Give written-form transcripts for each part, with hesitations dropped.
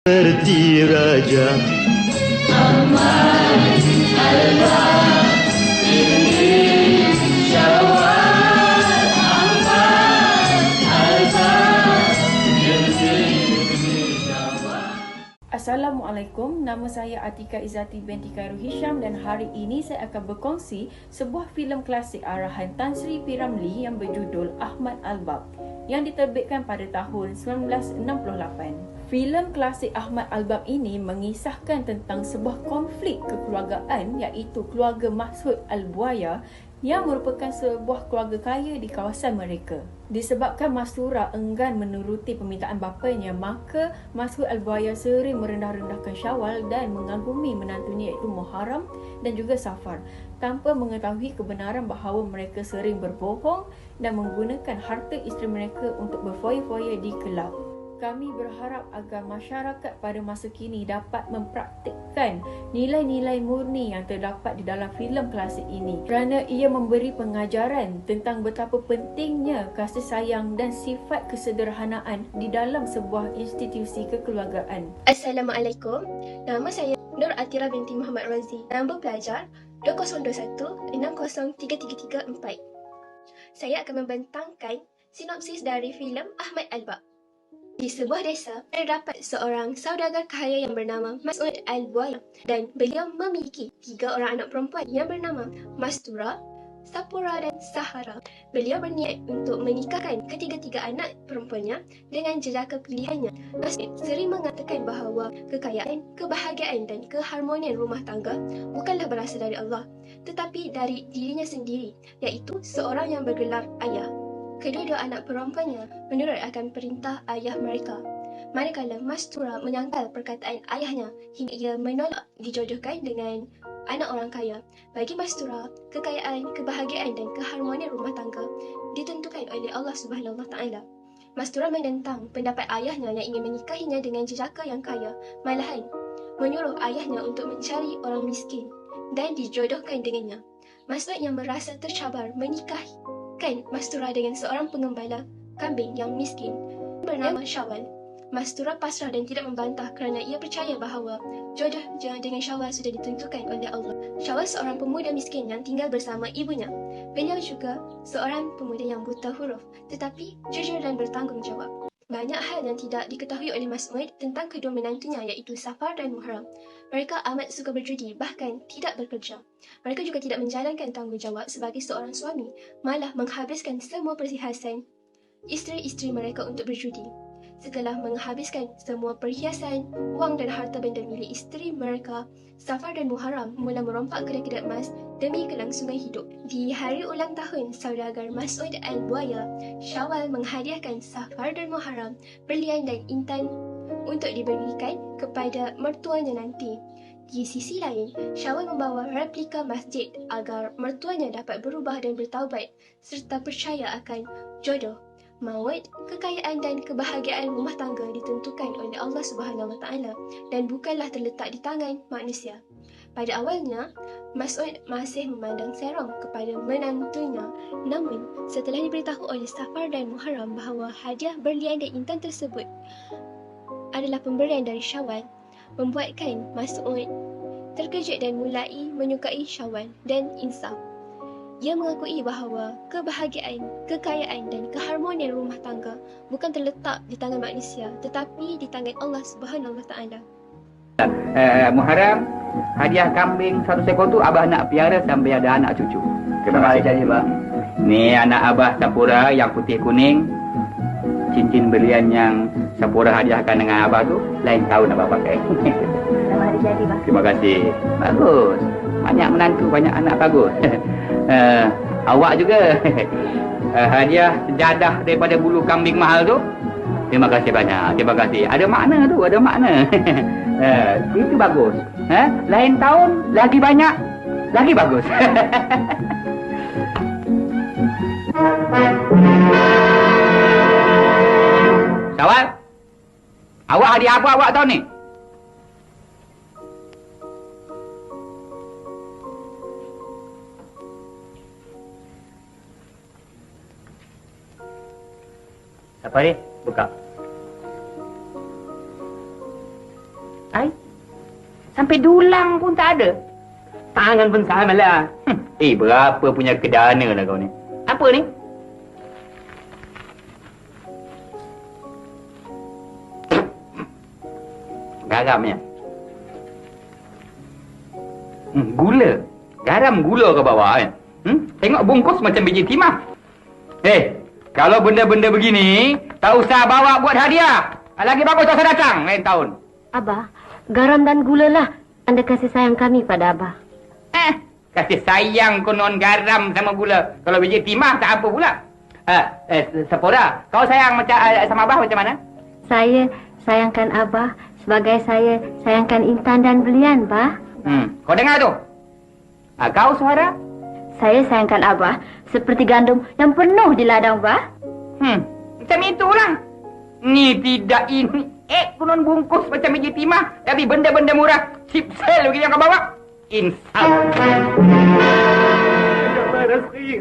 Seperti raja Assalamualaikum, nama saya Atika Izzati binti Khairul Hisham dan hari ini saya akan berkongsi sebuah filem klasik arahan Tan Sri P. Ramlee yang berjudul Ahmad Al-Bab yang diterbitkan pada tahun 1968. Filem klasik Ahmad Al-Bab ini mengisahkan tentang sebuah konflik kekeluargaan iaitu keluarga Mas'ud Al-Buaya yang merupakan sebuah keluarga kaya di kawasan mereka. Disebabkan Mastura enggan menuruti permintaan bapanya, maka Mas'ud Al-Buaya sering merendah-rendahkan Syawal dan mengagumi menantunya iaitu Muharram dan juga Safar tanpa mengetahui kebenaran bahawa mereka sering berbohong dan menggunakan harta isteri mereka untuk berfoya-foya di kelab. Kami berharap agar masyarakat pada masa kini dapat mempraktikkan nilai-nilai murni yang terdapat di dalam filem klasik ini kerana ia memberi pengajaran tentang betapa pentingnya kasih sayang dan sifat kesederhanaan di dalam sebuah institusi kekeluargaan. Assalamualaikum, nama saya Nur Atira binti Muhammad Razi. Nombor pelajar 2021-603334. Saya akan membentangkan sinopsis dari filem Ahmad Al-Bab. Di sebuah desa, terdapat seorang saudagar kaya yang bernama Mas'ud Al-Buaya dan beliau memiliki 3 orang anak perempuan yang bernama Mastura, Sapura dan Sahara. Beliau berniat untuk menikahkan ketiga-tiga anak perempuannya dengan jejaka pilihannya. Mas'ud sering mengatakan bahawa kekayaan, kebahagiaan dan keharmonian rumah tangga bukanlah berasal dari Allah, tetapi dari dirinya sendiri, iaitu seorang yang bergelar ayah. Kedua-dua anak perempuannya menurut akan perintah ayah mereka. Manakala Mastura menyangkal perkataan ayahnya hingga ia menolak dijodohkan dengan anak orang kaya. Bagi Mastura, kekayaan, kebahagiaan dan keharmonian rumah tangga ditentukan oleh Allah Subhanahu Wa Taala. Mastura menentang pendapat ayahnya yang ingin menikahinya dengan jejaka yang kaya, malahan menyuruh ayahnya untuk mencari orang miskin dan dijodohkan dengannya. Mas'ud yang merasa tercabar menikahi Mastura dengan seorang pengembala kambing yang miskin bernama Syawal. Mastura pasrah dan tidak membantah kerana ia percaya bahawa jodoh dengan Syawal sudah ditentukan oleh Allah. Syawal seorang pemuda miskin yang tinggal bersama ibunya. Beliau juga seorang pemuda yang buta huruf tetapi jujur dan bertanggungjawab. Banyak hal yang tidak diketahui oleh Mas'ud tentang kedua menantunya iaitu Safar dan Muharram. Mereka amat suka berjudi, bahkan tidak bekerja. Mereka juga tidak menjalankan tanggungjawab sebagai seorang suami, malah menghabiskan semua perhiasan isteri-isteri mereka untuk berjudi. Setelah menghabiskan semua perhiasan, wang dan harta benda milik isteri mereka, Safar dan Muharram mula merompak kedai-kedai emas demi kelangsungan hidup. Di hari ulang tahun saudagar Mas'ud Al-Buaya, Syawal menghadiahkan Safar dan Muharram berlian dan intan untuk diberikan kepada mertuanya nanti. Di sisi lain, Syawal membawa replika masjid agar mertuanya dapat berubah dan bertaubat serta percaya akan jodoh. Maut, kekayaan dan kebahagiaan rumah tangga ditentukan oleh Allah Subhanahu Wa Taala dan bukanlah terletak di tangan manusia. Pada awalnya, Mas'ud masih memandang serong kepada menantunya. Namun, setelah diberitahu oleh Safar dan Muharram bahawa hadiah berlian dan intan tersebut adalah pemberian dari Syawal, membuatkan Mas'ud terkejut dan mulai menyukai Syawal dan insaf. Ia mengakui bahawa kebahagiaan, kekayaan dan keharmonian rumah tangga bukan terletak di tangan manusia tetapi di tangan Allah Subhanahu Wa Taala. Muharram, hadiah kambing 1 ekor tu abah nak piara sampai ada anak cucu. Terima kasih bang. Ni anak abah Sapura yang putih kuning. Cincin belian yang Sapura hadiahkan dengan abah tu lain tahun abah pakai. Selamat hari jadi bang. Terima kasih. Bagus. Banyak menantu, banyak anak bagus. Awak juga hadiah sejadah daripada bulu kambing mahal tu. Terima kasih banyak. Terima kasih. Ada makna tu, ada makna. Itu bagus. Lain tahun lagi banyak, lagi bagus. Syawal, awak hadiah apa awak tahu ni? Apa ni? Buka. Ai? Sampai dulang pun tak ada. Tangan pun sama lah. Berapa punya kedana lah kau ni. Apa ni? Garamnya. Gula. Garam gula ke bawah kan? Tengok bungkus macam biji timah. Kalau benda-benda begini, tak usah bawa buat hadiah. Lagi bagus tak usah datang lain tahun. Abah, garam dan gula lah tanda kasih sayang kami pada Abah. Kasih sayang konon garam sama gula. Kalau biji timah tak apa pula. Sepora, kau sayang macam sama Abah macam mana? Saya sayangkan Abah sebagai saya sayangkan Intan dan Belian, Bah. Kau dengar tu? Kau Suhara? Saya sayangkan Abah seperti gandum yang penuh di ladang, Bah. Macam itulah. Ni tidak ini. Konon bungkus macam biji timah. Tapi benda-benda murah. Chip sale begini yang kau bawa. Insaf. Rasri.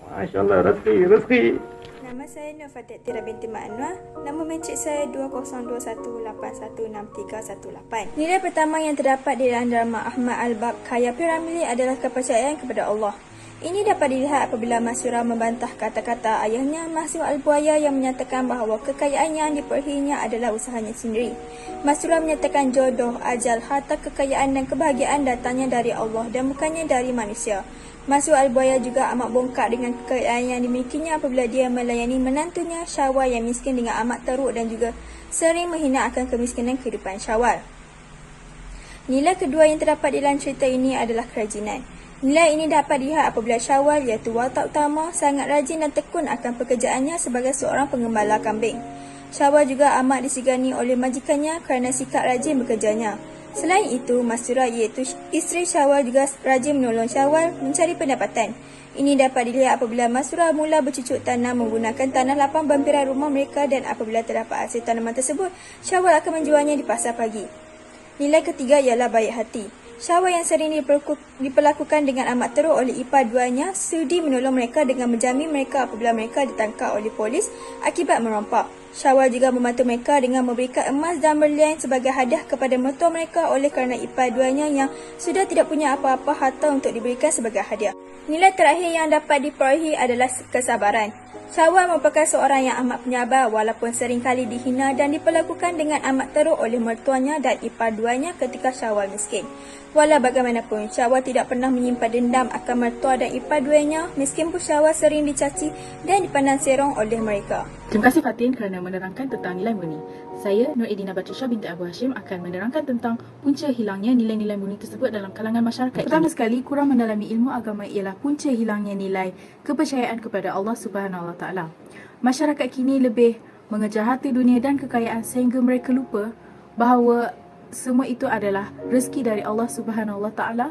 Masya Allah, Rasri. Nama saya Nur Fatih Tira binti Mak Anwar. Nombor mencik saya 2021813318. Nilai pertama yang terdapat di dalam drama Ahmad Al-Bab Karya P.Ramlee adalah kepercayaan kepada Allah. Ini dapat dilihat apabila Mas Surah membantah kata-kata ayahnya Mas Al-Buaya yang menyatakan bahawa kekayaan yang diperolehinya adalah usahanya sendiri. Mas Surah menyatakan jodoh, ajal, harta, kekayaan dan kebahagiaan datangnya dari Allah dan bukannya dari manusia. Mas Al-Buaya juga amat bongkak dengan kekayaan yang dimilikinya apabila dia melayani menantunya Syawal yang miskin dengan amat teruk dan juga sering menghina akan kemiskinan kehidupan Syawal. Nilai kedua yang terdapat di dalam cerita ini adalah kerajinan. Nilai ini dapat dilihat apabila Syawal iaitu watak utama sangat rajin dan tekun akan pekerjaannya sebagai seorang pengembala kambing. Syawal juga amat disegani oleh majikannya kerana sikap rajin bekerjanya. Selain itu, Mas Surah iaitu isteri Syawal juga rajin menolong Syawal mencari pendapatan. Ini dapat dilihat apabila Mas Surah mula bercucuk tanam menggunakan tanah lapang bampiran rumah mereka dan apabila terdapat hasil tanaman tersebut, Syawal akan menjualnya di pasar pagi. Nilai ketiga ialah baik hati. Syawal yang sering diperlakukan dengan amat teruk oleh ipar duanya sudi menolong mereka dengan menjamin mereka apabila mereka ditangkap oleh polis akibat merompak. Syawal juga membantu mereka dengan memberikan emas dan berlian sebagai hadiah kepada mertua mereka oleh kerana ipar duanya yang sudah tidak punya apa-apa harta untuk diberikan sebagai hadiah. Nilai terakhir yang dapat diperolehi adalah kesabaran. Syawal merupakan seorang yang amat penyabar walaupun seringkali dihina dan diperlakukan dengan amat teruk oleh mertuanya dan ipar duanya ketika Syawal miskin. Walau bagaimanapun, Syawal tidak pernah menyimpan dendam akan mertua dan ipar duanya meskipun Syawal sering dicaci dan dipandang serong oleh mereka. Terima kasih Fatin kerana menerangkan tentang nilai murni. Saya, Nur Edina Batrisha binti Abu Hashim akan menerangkan tentang punca hilangnya nilai-nilai murni tersebut dalam kalangan masyarakat. Pertama sekali, kurang mendalami ilmu agama ialah punca hilangnya nilai kepercayaan kepada Allah Subhanahu Wa Taala. Masyarakat kini lebih mengejar harta dunia dan kekayaan sehingga mereka lupa bahawa semua itu adalah rezeki dari Allah Subhanahu Wa Taala.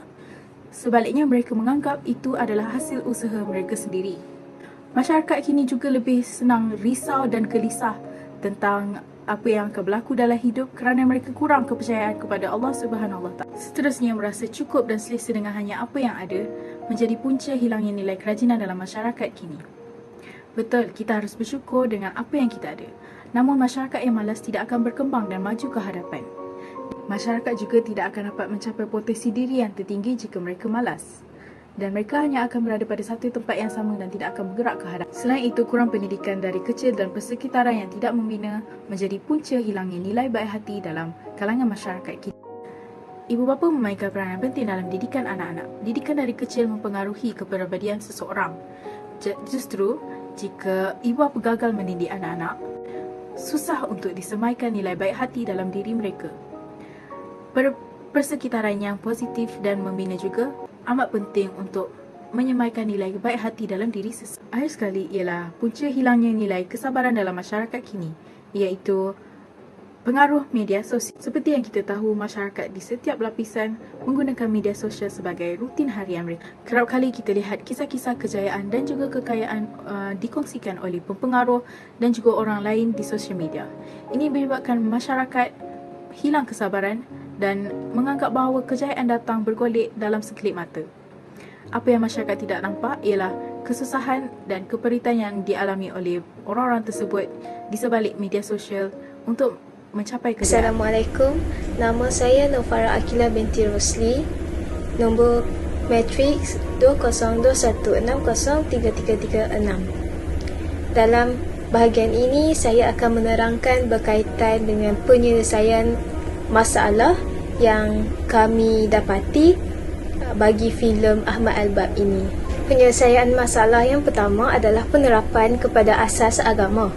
Sebaliknya, mereka menganggap itu adalah hasil usaha mereka sendiri. Masyarakat kini juga lebih senang risau dan gelisah tentang apa yang akan berlaku dalam hidup kerana mereka kurang kepercayaan kepada Allah Subhanahu Wa Taala. Seterusnya, merasa cukup dan selesa dengan hanya apa yang ada menjadi punca hilangnya nilai kerajinan dalam masyarakat kini. Betul, kita harus bersyukur dengan apa yang kita ada. Namun masyarakat yang malas tidak akan berkembang dan maju ke hadapan. Masyarakat juga tidak akan dapat mencapai potensi diri yang tertinggi jika mereka malas. Dan mereka hanya akan berada pada satu tempat yang sama dan tidak akan bergerak ke hadapan. Selain itu, kurang pendidikan dari kecil dan persekitaran yang tidak membina menjadi punca hilangnya nilai baik hati dalam kalangan masyarakat kita. Ibu bapa memainkan peranan penting dalam didikan anak-anak. Didikan dari kecil mempengaruhi kepribadian seseorang. Justru, jika ibu bapa gagal mendidik anak-anak, susah untuk disemaikan nilai baik hati dalam diri mereka. Persekitaran yang positif dan membina juga amat penting untuk menyemaikan nilai baik hati dalam diri seseorang. Akhir sekali ialah punca hilangnya nilai kesabaran dalam masyarakat kini, iaitu pengaruh media sosial. Seperti yang kita tahu, masyarakat di setiap lapisan menggunakan media sosial sebagai rutin harian mereka. Kerap kali kita lihat kisah-kisah kejayaan dan juga kekayaan dikongsikan oleh pempengaruh dan juga orang lain di sosial media. Ini menyebabkan masyarakat hilang kesabaran dan menganggap bahawa kejayaan datang bergolek dalam sekelip mata. Apa yang masyarakat tidak nampak ialah kesusahan dan keperitan yang dialami oleh orang-orang tersebut di sebalik media sosial untuk mencapai kejayaan. Assalamualaikum, nama saya Nofara Akila binti Rosli, nombor matriks 2021603336. Dalam bahagian ini, saya akan menerangkan berkaitan dengan penyelesaian masalah yang kami dapati bagi filem Ahmad Albab ini. Penyelesaian masalah yang pertama adalah penerapan kepada asas agama.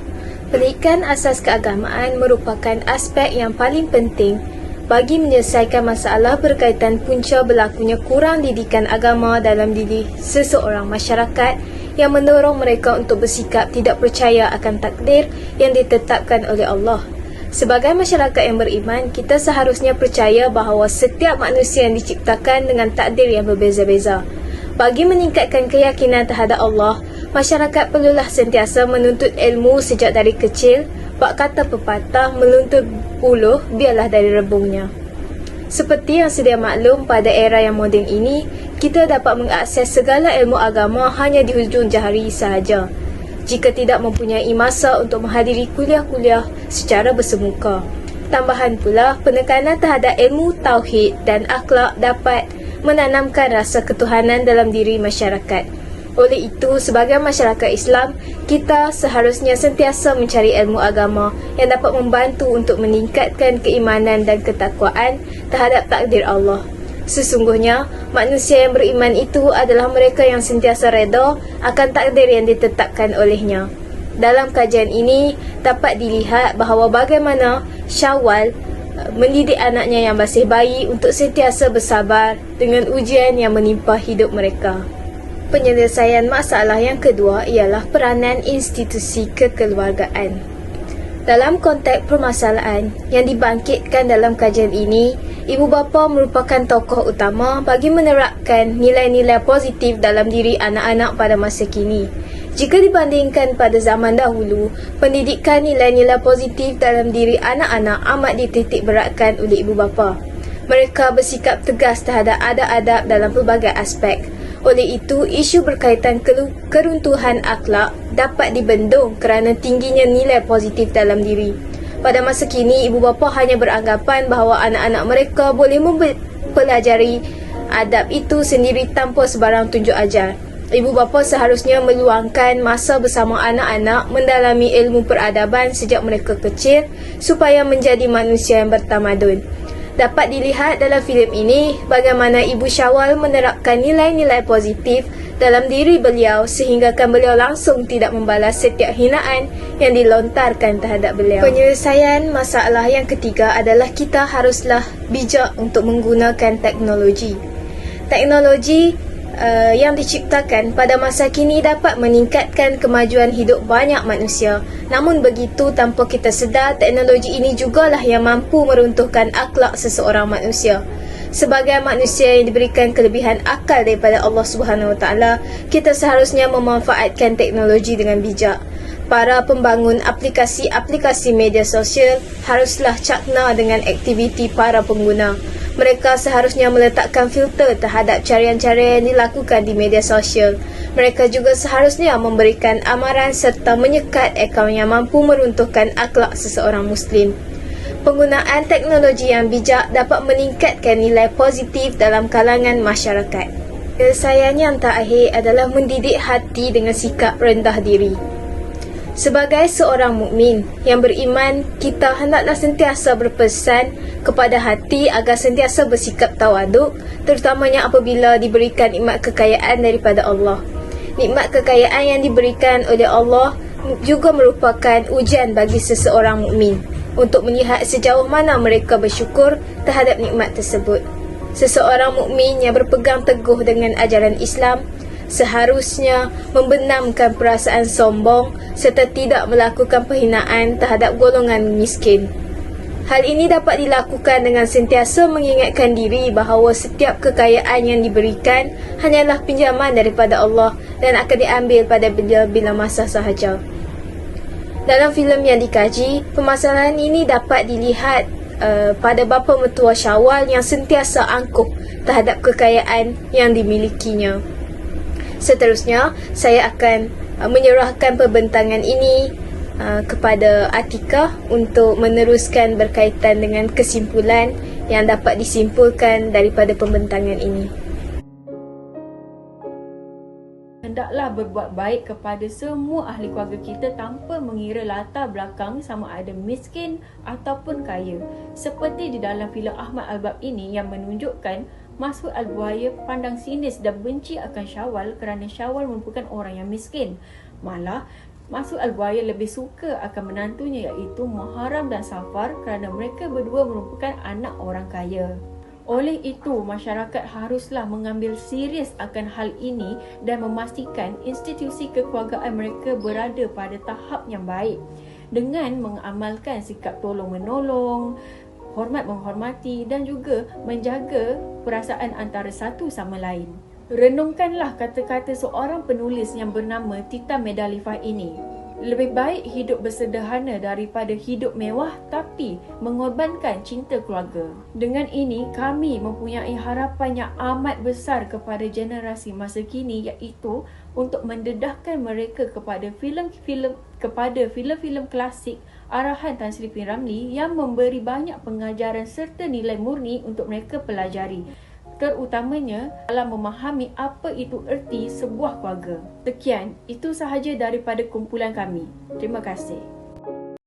Pendidikan asas keagamaan merupakan aspek yang paling penting bagi menyelesaikan masalah berkaitan punca berlakunya kurang didikan agama dalam diri seseorang masyarakat yang mendorong mereka untuk bersikap tidak percaya akan takdir yang ditetapkan oleh Allah. Sebagai masyarakat yang beriman, kita seharusnya percaya bahawa setiap manusia yang diciptakan dengan takdir yang berbeza-beza. Bagi meningkatkan keyakinan terhadap Allah, masyarakat perlulah sentiasa menuntut ilmu sejak dari kecil. Bak kata pepatah, menuntut buluh biarlah dari rebungnya. Seperti yang sedia maklum, pada era yang moden ini, kita dapat mengakses segala ilmu agama hanya di hujung jari sahaja, jika tidak mempunyai masa untuk menghadiri kuliah-kuliah secara bersemuka. Tambahan pula, penekanan terhadap ilmu tauhid dan akhlak dapat menanamkan rasa ketuhanan dalam diri masyarakat. Oleh itu, sebagai masyarakat Islam, kita seharusnya sentiasa mencari ilmu agama yang dapat membantu untuk meningkatkan keimanan dan ketakwaan terhadap takdir Allah. Sesungguhnya, manusia yang beriman itu adalah mereka yang sentiasa reda akan takdir yang ditetapkan olehnya. Dalam kajian ini, dapat dilihat bahawa bagaimana Syawal mendidik anaknya yang masih bayi untuk sentiasa bersabar dengan ujian yang menimpa hidup mereka. Penyelesaian masalah yang kedua ialah peranan institusi kekeluargaan. Dalam konteks permasalahan yang dibangkitkan dalam kajian ini, ibu bapa merupakan tokoh utama bagi menerapkan nilai-nilai positif dalam diri anak-anak pada masa kini. Jika dibandingkan pada zaman dahulu, pendidikan nilai-nilai positif dalam diri anak-anak amat dititik beratkan oleh ibu bapa. Mereka bersikap tegas terhadap adab-adab dalam pelbagai aspek. Oleh itu, isu berkaitan keruntuhan akhlak dapat dibendung kerana tingginya nilai positif dalam diri. Pada masa kini, ibu bapa hanya beranggapan bahawa anak-anak mereka boleh mempelajari adab itu sendiri tanpa sebarang tunjuk ajar. Ibu bapa seharusnya meluangkan masa bersama anak-anak mendalami ilmu peradaban sejak mereka kecil supaya menjadi manusia yang bertamadun. Dapat dilihat dalam filem ini bagaimana Ibu Syawal menerapkan nilai-nilai positif dalam diri beliau sehinggakan beliau langsung tidak membalas setiap hinaan yang dilontarkan terhadap beliau. Penyelesaian masalah yang ketiga adalah kita haruslah bijak untuk menggunakan teknologi. Teknologi yang diciptakan pada masa kini dapat meningkatkan kemajuan hidup banyak manusia. Namun begitu, tanpa kita sedar, teknologi ini jugalah yang mampu meruntuhkan akhlak seseorang manusia. Sebagai manusia yang diberikan kelebihan akal daripada Allah Subhanahu Wa Taala, kita seharusnya memanfaatkan teknologi dengan bijak. Para pembangun aplikasi-aplikasi media sosial haruslah cakna dengan aktiviti para pengguna. Mereka seharusnya meletakkan filter terhadap carian-carian yang dilakukan di media sosial. Mereka juga seharusnya memberikan amaran serta menyekat akaun yang mampu meruntuhkan akhlak seseorang Muslim. Penggunaan teknologi yang bijak dapat meningkatkan nilai positif dalam kalangan masyarakat. Penyelesaian yang terakhir adalah mendidik hati dengan sikap rendah diri. Sebagai seorang mukmin yang beriman, kita hendaklah sentiasa berpesan kepada hati agar sentiasa bersikap tawaduk, terutamanya apabila diberikan nikmat kekayaan daripada Allah. Nikmat kekayaan yang diberikan oleh Allah juga merupakan ujian bagi seseorang mukmin untuk melihat sejauh mana mereka bersyukur terhadap nikmat tersebut. Seseorang mukmin yang berpegang teguh dengan ajaran Islam seharusnya membenamkan perasaan sombong serta tidak melakukan penghinaan terhadap golongan miskin. Hal ini dapat dilakukan dengan sentiasa mengingatkan diri bahawa setiap kekayaan yang diberikan hanyalah pinjaman daripada Allah dan akan diambil pada bila masa sahaja. Dalam filem yang dikaji, permasalahan ini dapat dilihat pada bapa mertua Syawal yang sentiasa angkuh terhadap kekayaan yang dimilikinya. Seterusnya, saya akan menyerahkan perbentangan ini kepada Atika untuk meneruskan berkaitan dengan kesimpulan yang dapat disimpulkan daripada pembentangan ini. Hendaklah berbuat baik kepada semua ahli keluarga kita tanpa mengira latar belakang sama ada miskin ataupun kaya. Seperti di dalam filem Ahmad Albab ini yang menunjukkan Mas'ud Al-Buaya pandang sinis dan benci akan Syawal kerana Syawal merupakan orang yang miskin. Malah, Mas'ud Al-Buaya lebih suka akan menantunya iaitu Muharram dan Safar kerana mereka berdua merupakan anak orang kaya. Oleh itu, masyarakat haruslah mengambil serius akan hal ini dan memastikan institusi kekeluargaan mereka berada pada tahap yang baik dengan mengamalkan sikap tolong-menolong, hormat menghormati dan juga menjaga perasaan antara satu sama lain. Renungkanlah kata-kata seorang penulis yang bernama Tita Medalifah ini. Lebih baik hidup bersederhana daripada hidup mewah tapi mengorbankan cinta keluarga. Dengan ini, kami mempunyai harapan yang amat besar kepada generasi masa kini iaitu untuk mendedahkan mereka kepada filem-filem klasik arahan Tan Sri P. Ramlee yang memberi banyak pengajaran serta nilai murni untuk mereka pelajari, terutamanya dalam memahami apa itu erti sebuah keluarga. Sekian, itu sahaja daripada kumpulan kami. Terima kasih.